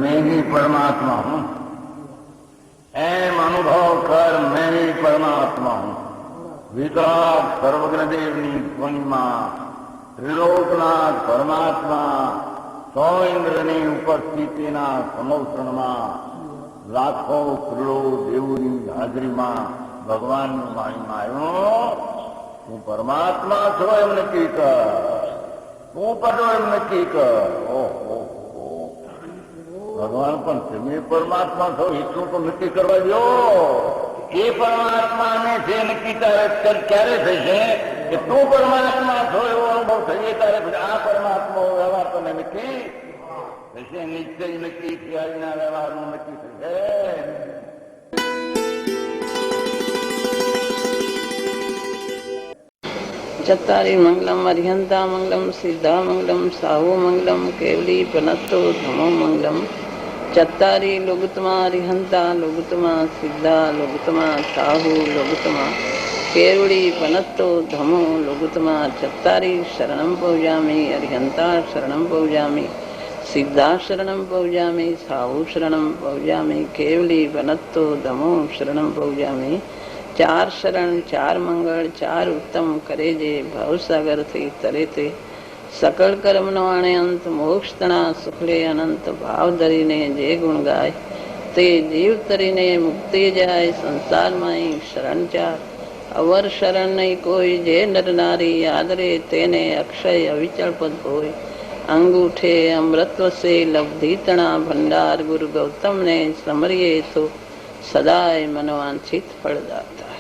मैं ही परमात्मा हूं। एम अनुभव कर मैं ही परमात्मा हूं। वितराग सर्वज्ञ देवनी ध्वनिमा त्रिलोकनाथ परमात्मा सौ इंद्રની ઉપસ્થિતિના સમૌષણમાં લાખો કરોડો દેવોની હાજરીમાં ભગવાનની વાણીમાં આવ્યો, હું પરમાત્મા છો એમ નક્કી કર, હું પડો એમ નક્કી કર. ઓહો, ભગવાન પણ તમે પરમાત્મા છો એટલું તો નક્કી કરવા દો. એ પરમાત્માને જે નક્કી ક્યારે થશે કે તું પરમાત્મા છો એવો અનુભવ થઈએ ત્યારે આ પરમાત્મા વ્યવહાર તને નક્કી થશે. નિશ્ચય નક્કી થયાના વ્યવહારનું નક્કી થશે. ચત્તારી મંગલમ અર્યંતા મંગલમ સિદ્ધા મંગલમ સાહુ મંગલમ કેવલી પનત્તો ધમો મંગલમ. ચત્તારી લોગુતમા અરિહંતા લોગુતમા સિદ્ધા લોગુતમા સાહુ લોગુતમા કેવળી પનત્તો ધમો લોગુતમા. ચત્તારી શરણમ પૌજામિ અરિહંતા શરણમ પૌજામિ સિદ્ધા શરણમ પૌજામિ સાહુ શરણમ પૌજામિ કેવલી પનત્તો ધમો શરણમ પૌજામિ. ચાર શરણ ચાર મંગળ ચાર ઉત્તમ કરે જે ભવસાગરથી તરે તે. સકળ કર્મનો આણે અંત મોક્ષ તણા સુખલે અનંત. ભાવ ધરીને જે ગુણ ગાય તે જીવ તરીને મુક્તિ જાય. સંસારમાં શરણ ચાર અવર શરણ નહીં કોઈ. જે નર નારી આદરે તેને અક્ષય અવિચળ પદ હોય. અંગૂઠે અમૃતવસે લબ્ધિ તણા ભંડાર. ગુરુ ગૌતમને સમરીએ તો સદાય મનવાંછિત ફળદાતા.